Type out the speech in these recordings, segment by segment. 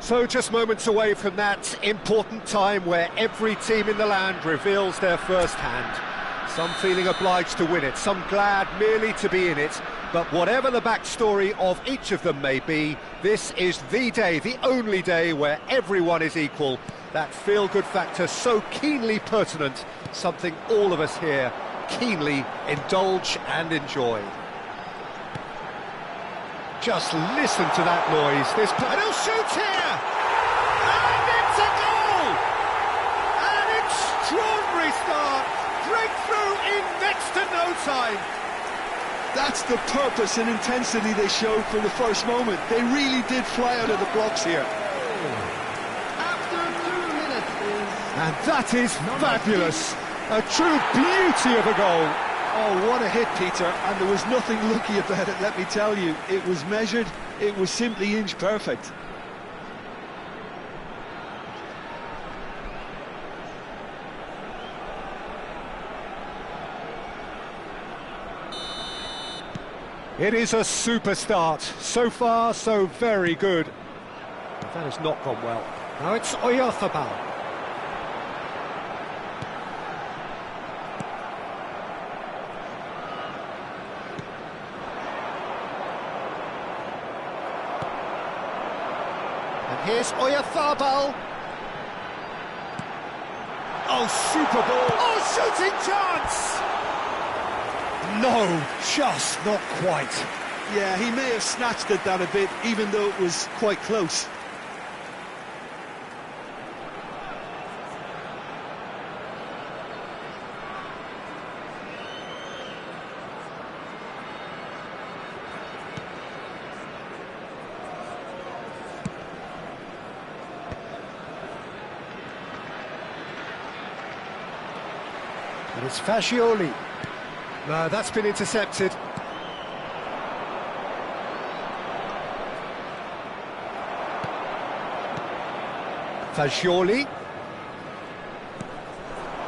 So just moments away from that important time where every team in the land reveals their first hand. Some feeling obliged to win it, some glad merely to be in it. But whatever the backstory of each of them may be, this is the day, the only day where everyone is equal. That feel-good factor so keenly pertinent, something all of us here keenly indulge and enjoy. Just listen to that noise. This player will shoot here! And it's a goal! An extraordinary start! Breakthrough in next to no time! That's the purpose and intensity they showed from the first moment. They really did fly out of the blocks here. After 2 minutes And that is fabulous! A true beauty of a goal! Oh, what a hit, Peter, and there was nothing lucky about it, let me tell you. It was measured, it was simply inch perfect. It is a super start. So far, so very good. But that has not gone well. Now it's Oyarzabal. And here's Oyarzabal. Oh, super ball. Oh, shooting chance! No, just not quite. Yeah, he may have snatched at that a bit, even though it was quite close. And it's Fagioli. No, that's been intercepted. Fagioli.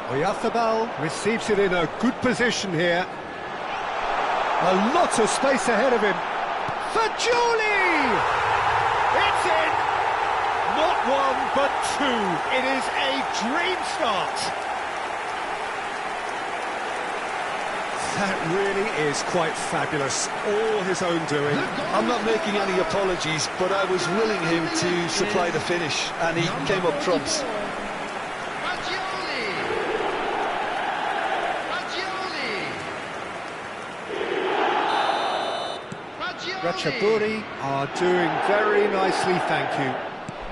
Oyarzabal receives it in a good position here. A lot of space ahead of him. Fagioli! It's in! Not one, but two. It is a dream start. That really is quite fabulous, all his own doing. I'm not making any apologies, but I was willing him to supply the finish, and he came up trumps. Ratchaburi are doing very nicely, thank you.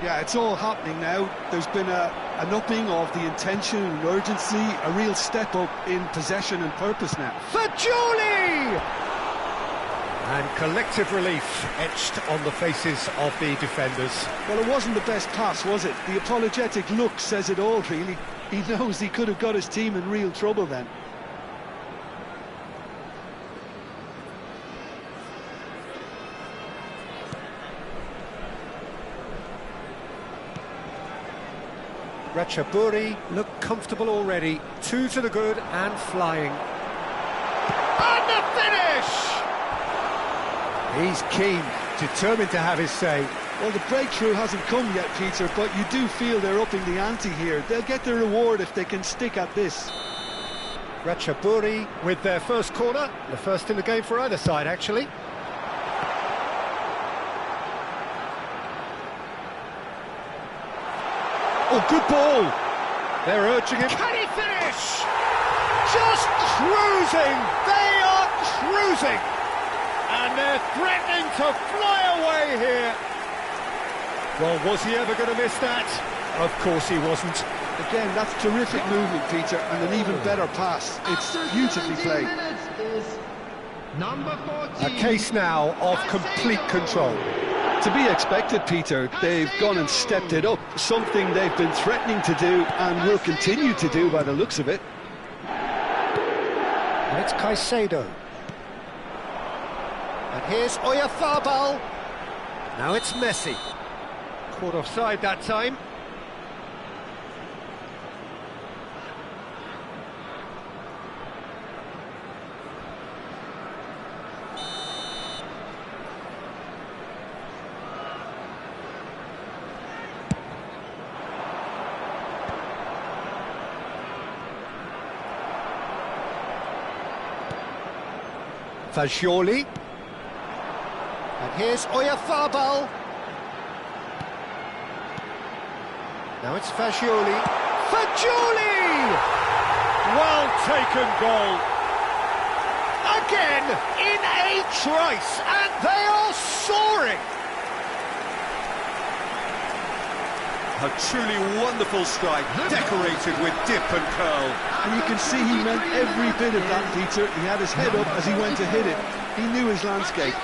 Yeah, it's all happening now. There's been an upping of the intention and urgency, a real step up in possession and purpose now. Fagioli! And collective relief etched on the faces of the defenders. Well, it wasn't the best pass, was it? The apologetic look says it all, really. He knows he could have got his team in real trouble then. Ratchaburi look comfortable already. 2 to the good and flying. And the finish! He's keen, determined to have his say. Well, the breakthrough hasn't come yet, Peter, but you do feel they're upping the ante here. They'll get their reward if they can stick at this. Ratchaburi with their first corner, the first in the game for either side, actually. Oh, good ball! They're urging him. Can he finish? Just cruising! They are cruising! And they're threatening to fly away here. Well, was he ever going to miss that? Of course he wasn't. Again, that's terrific movement, Peter, and an even better pass. It's beautifully played. Number 14. A case now of complete control. To be expected, Peter. They've gone and stepped it up, something they've been threatening to do and will continue to do by the looks of it. And it's Caicedo. And here's Oyarzabal. Now it's Messi. Caught offside that time. Fagioli. And here's Oyarzabal. Now it's Fagioli. Fagioli! Well taken goal. Again, in a trice, and they are soaring. A truly wonderful strike, decorated with dip and curl. And you can see he meant every bit of that, Peter. He had his head up as he went to hit it. He knew his landscape.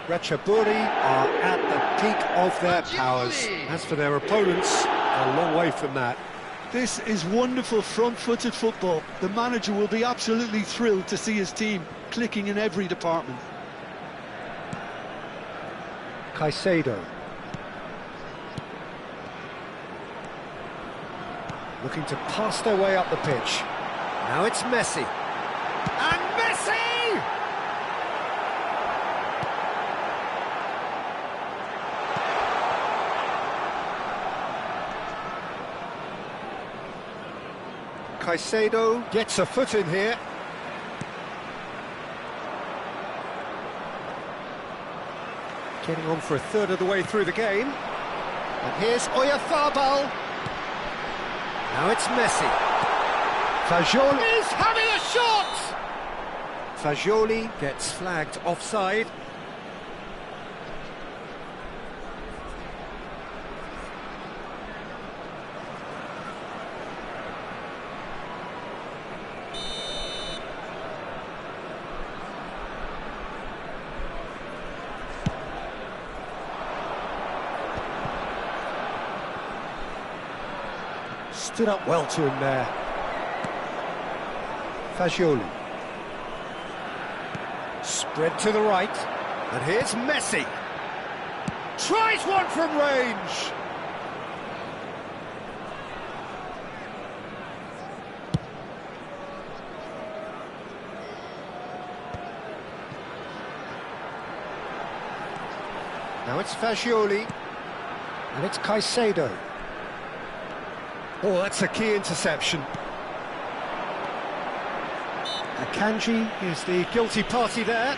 Ratchaburi are at the peak of their powers. As for their opponents, a long way from that. This is wonderful front-footed football. The manager will be absolutely thrilled to see his team clicking in every department. Caicedo. Looking to pass their way up the pitch. Now it's Messi. And Messi! Caicedo gets a foot in here. Getting on for a third of the way through the game. And here's Oyarzabal. Now it's Messi. Fagioli is having a shot! Fagioli gets flagged offside. Stood up well to him there. Fagioli. Spread to the right. And here's Messi. Tries one from range. Now it's Fagioli. And it's Caicedo. Oh, that's a key interception. Akanji is the guilty party there.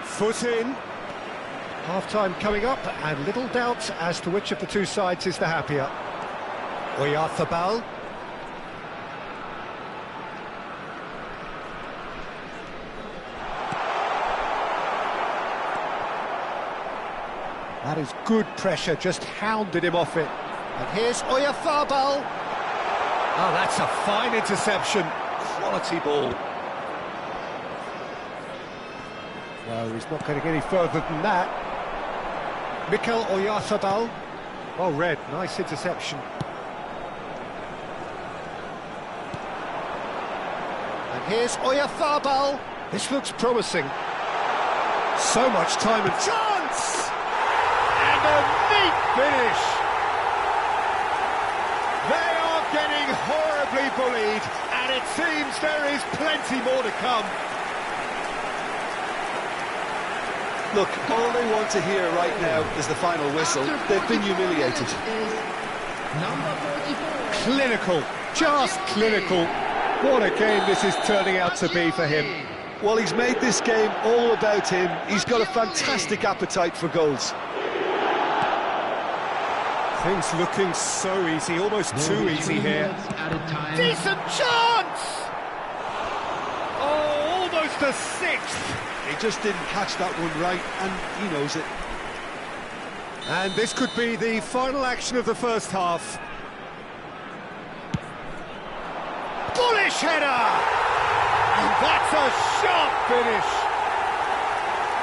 Foot in. Half-time coming up, and little doubt as to which of the two sides is the happier. Oyarzabal. That is good pressure, just hounded him off it. And here's Oyarzabal. Oh, that's a fine interception. Quality ball. No, he's not going to get any further than that. Mikel Oyarzabal. Well read, nice interception. And here's Oyarzabal. This looks promising. So much time and chance! And a neat finish. They are getting horribly bullied, and it seems there is plenty more to come. Look, all they want to hear right now is the final whistle. They've been humiliated. Clinical, just clinical. What a game this is turning out to be for him. Well, he's made this game all about him. He's got a fantastic appetite for goals. Things looking so easy, almost too easy here. Decent chance! Oh, almost a sixth. He just didn't catch that one right, and he knows it. And this could be the final action of the first half. Bullish header! And that's a sharp finish.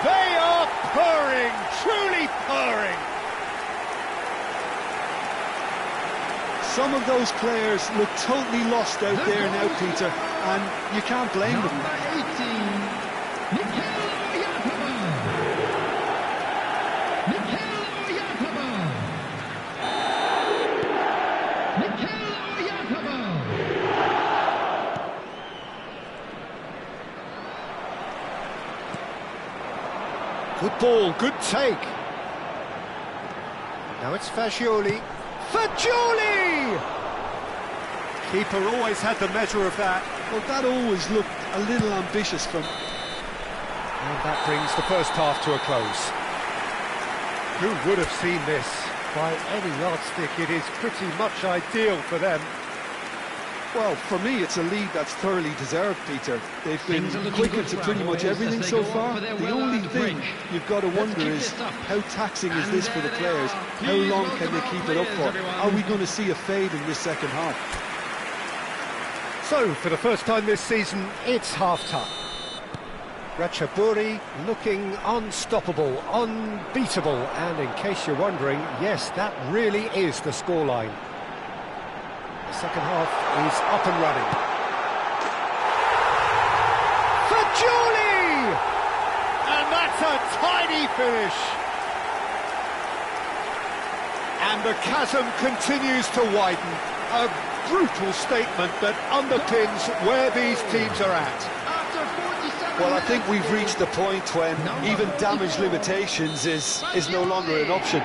They are purring, truly purring. Some of those players look totally lost out there now, Peter, and you can't blame them. Good ball, good take. Now it's Fagioli. Fagioli! Keeper always had the measure of that. Well, that always looked a little ambitious from... And that brings the first half to a close. Who would have seen this? By any yardstick, it is pretty much ideal for them. Well, for me, it's a lead that's thoroughly deserved, Peter. They've been quick into pretty much everything so far. The only thing you've got to wonder is how taxing is this for the players? How long can they keep it up for? Are we going to see a fade in this second half? So, for the first time this season, it's half-time. Ratchaburi looking unstoppable, unbeatable, and in case you're wondering, yes, that really is the scoreline. The second half is up and running. Fagioli! And that's a tiny finish. And the chasm continues to widen. A brutal statement that underpins where these teams are at. Well, I think we've reached the point when even damage limitations is no longer an option.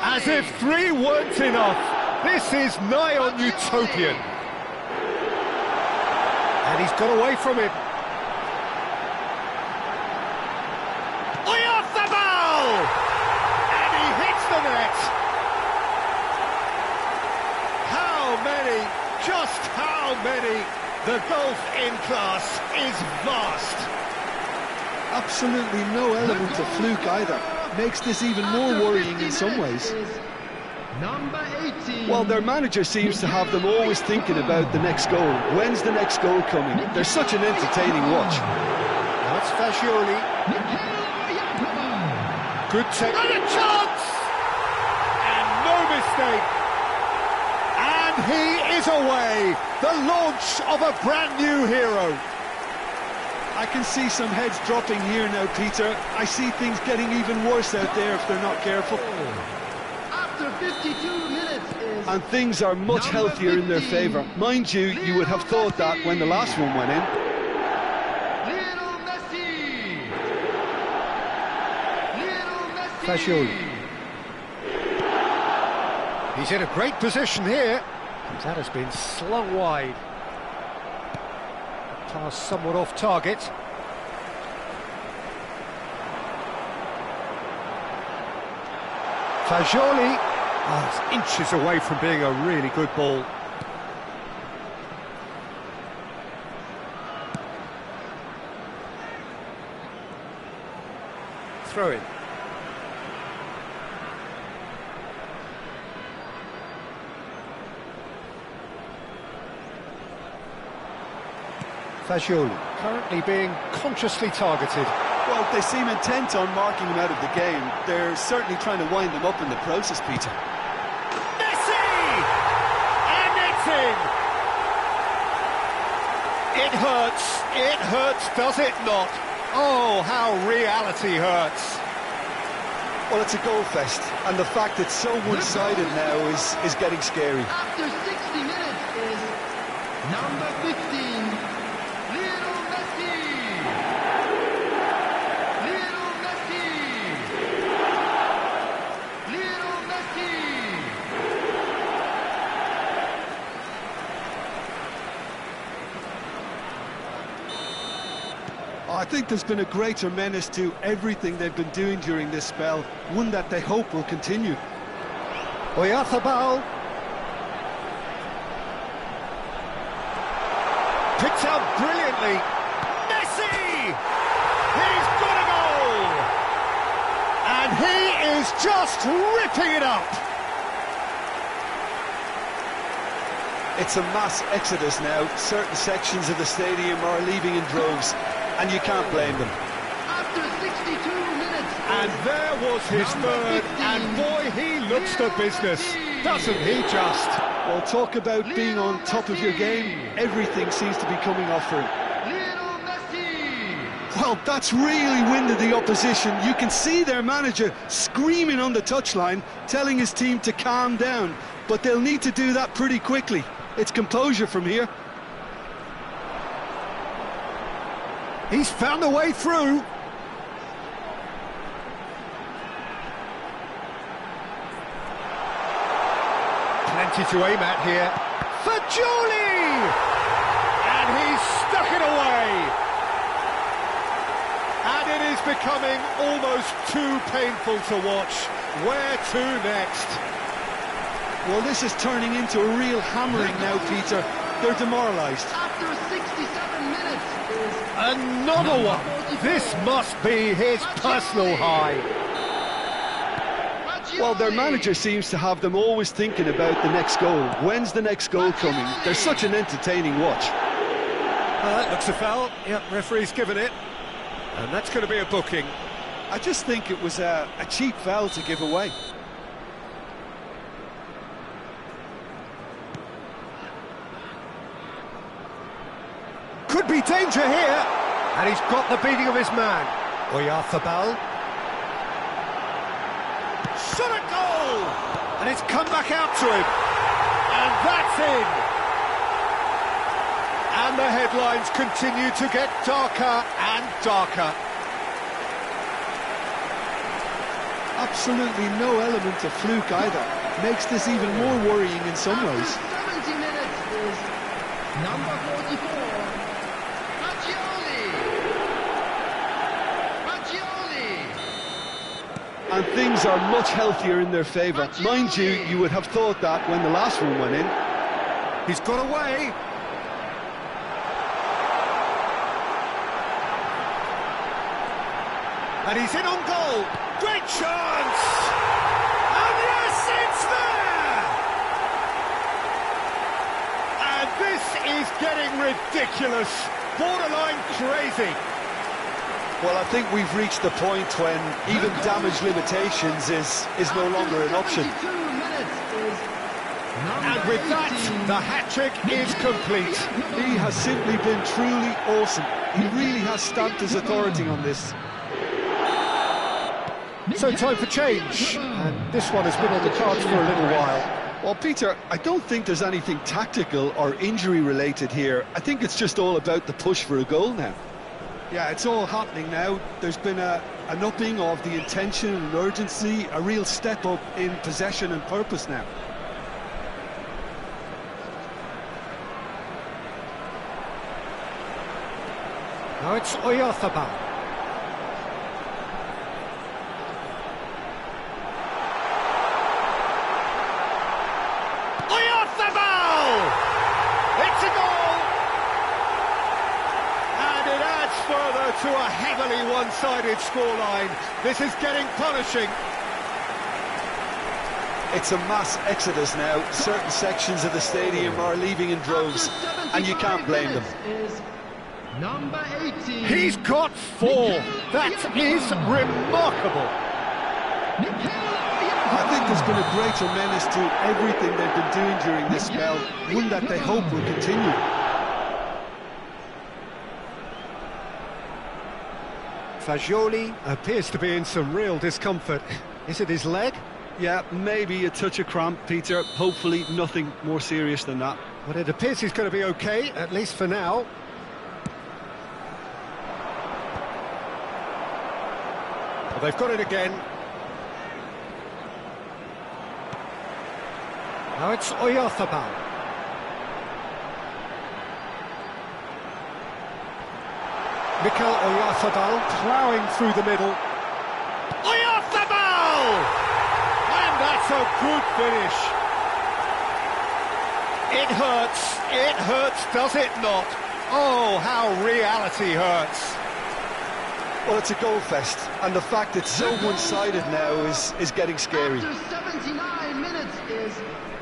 As if 3 weren't enough, this is nigh on utopian. And he's got away from it. Oyarzabal! And he hits the net. How many, just how many? The gulf in class is vast. Absolutely no element of fluke either. Makes this even more worrying in some ways. Number 18. Well, their manager seems to have them always thinking about the next goal. When's the next goal coming? They're such an entertaining watch. That's Fagioli. Good take. And a chance! And no mistake. And he is away. The launch of a brand new hero. I can see some heads dropping here now, Peter. I see things getting even worse out there if they're not careful. After 52 minutes is... And things are much healthier in their favour. Mind you, you would have thought that when the last one went in. Lionel Messi! Lionel Messi! Fagioli. He's in a great position here. That has been slung wide. Pass somewhat off target. Fagioli. Oh, it's inches away from being a really good ball. Throw in. Fagioli, currently being consciously targeted. Well, they seem intent on marking him out of the game. They're certainly trying to wind him up in the process, Peter. Messi! And it's in! It hurts, does it not? Oh, how reality hurts. Well, it's a goal fest, and the fact it's so one-sided now is getting scary. After 60 minutes is number 15, Lionel Messi! Lionel Messi! Lionel Messi! I think there's been a greater menace to everything they've been doing during this spell, one that they hope will continue. Oyarzabal. Picked out brilliantly. Messi! He's got a goal! And he is just ripping it up! It's a mass exodus now. Certain sections of the stadium are leaving in droves, and you can't blame them. After 62 minutes... And there was his third, and boy, he looks the business, doesn't he just? Well, talk about being on top of your game. Everything seems to be coming off for him. Lionel Messi! Well, that's really winded the opposition. You can see their manager screaming on the touchline, telling his team to calm down. But they'll need to do that pretty quickly. It's composure from here. He's found a way through. plenty to aim at here. Fajoli! And he's stuck it away. And it is becoming almost too painful to watch. Where to next? Well, this is turning into a real hammering now, Peter. They're demoralised. After 67 minutes is Another one. This must be his personal high. Well, their manager seems to have them always thinking about the next goal. When's the next goal coming? They're such an entertaining watch. That looks a foul. Yep, referee's given it. And that's going to be a booking. I just think it was a cheap foul to give away. Could be danger here. And he's got the beating of his man. Oyarzabal. Shot at goal! And it's come back out to him. And that's in. And the headlines continue to get darker and darker. Absolutely no element of fluke either. Makes this even more worrying in some ways. 70 minutes is number 44, Fagioli. And things are much healthier in their favour. Mind you, you would have thought that when the last one went in. He's got away. And he's in on goal. Great chance! And yes, it's there! And this is getting ridiculous. Borderline crazy. Well, I think we've reached the point when even damage limitations is no longer an option. 72 minutes is And with that, the hat-trick is complete. He has simply been truly awesome. He really has stamped his authority on this. So time for change, and this one has been on the cards for a little while. Well, Peter, I don't think there's anything tactical or injury-related here. I think it's just all about the push for a goal now. Yeah, it's all happening now. There's been an upping of the intention and urgency, a real step up in possession and purpose now. Now it's Oyarzabal. It's a goal! And it adds further to a heavily one-sided scoreline. This is getting punishing. It's a mass exodus now. Certain sections of the stadium are leaving in droves, and you can't blame them. is number 18. He's got 4. That is remarkable. I think there's been a greater menace to everything they've been doing during this spell, one that they hope will continue. Fagioli appears to be in some real discomfort. Is it his leg? Yeah, maybe a touch of cramp, Peter. Hopefully nothing more serious than that. But it appears he's going to be okay, at least for now. Well, they've got it again. Now it's Oyarzabal. Mikel Oyarzabal ploughing through the middle. Oyarzabal! And that's a good finish. It hurts, does it not? Oh, how reality hurts. Well, it's a goal fest, and the fact it's so one-sided now is getting scary. After 79 minutes is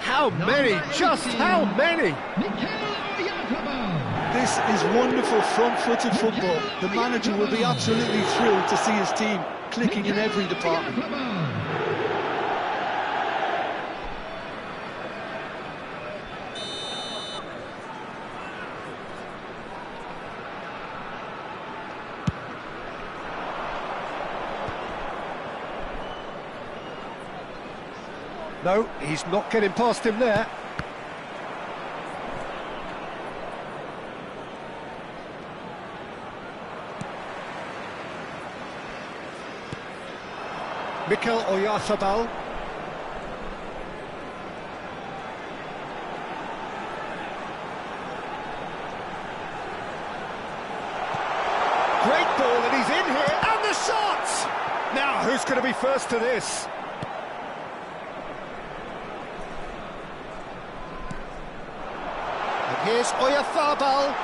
How many? Just how many? This is wonderful front-footed football. The manager will be absolutely thrilled to see his team clicking in every department. No, he's not getting past him there. Mikel Oyarzabal. Great ball, and he's in here, and the shot! Now, who's going to be first to this? And here's Oyarzabal.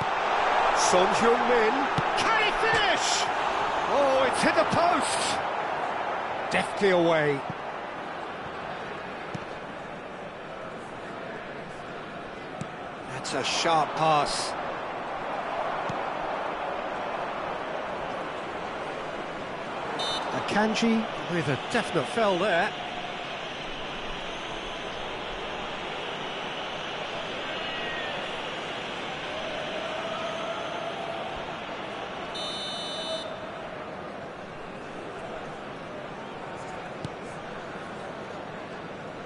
Son Heung-min. Can he finish? Oh, it's hit the post. Deftly away. That's a sharp pass. Akanji with a definite fell there.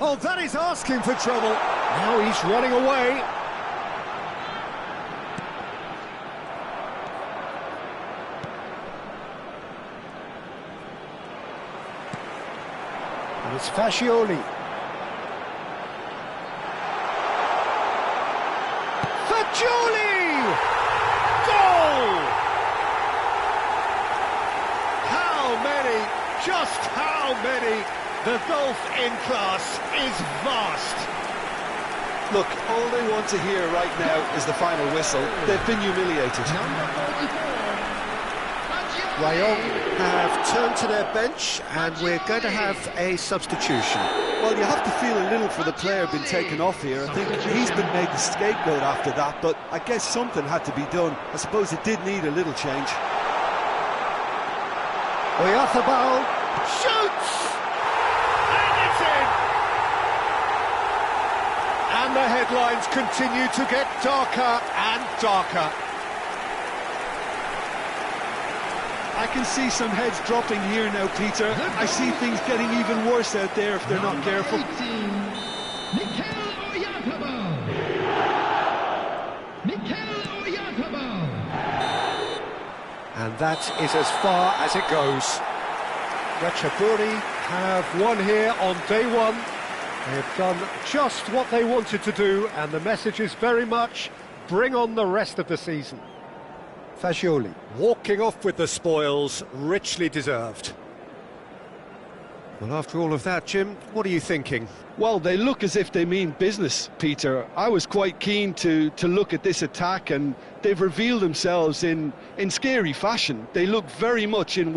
Oh, that is asking for trouble. Now he's running away. And it's Fascioli. Fascioli! Goal! How many? Just how many? The gulf in class is vast. Look, all they want to hear right now is the final whistle. They've been humiliated. Rayong have turned to their bench, and we're going to have a substitution. Well, you have to feel a little for the player being taken off here. I think he's been made the scapegoat after that, but I guess something had to be done. I suppose it did need a little change. Oyarzabal shoots! And the headlines continue to get darker and darker. I can see some heads dropping here now, Peter. I see things getting even worse out there if they're not careful. And that is as far as it goes. Ratchaburi have won here on day one. They've done just what they wanted to do, and the message is very much, bring on the rest of the season. Fascioli walking off with the spoils, richly deserved. Well, after all of that, Jim, what are you thinking? Well, they look as if they mean business, Peter. I was quite keen to look at this attack, and they've revealed themselves in scary fashion. They look very much in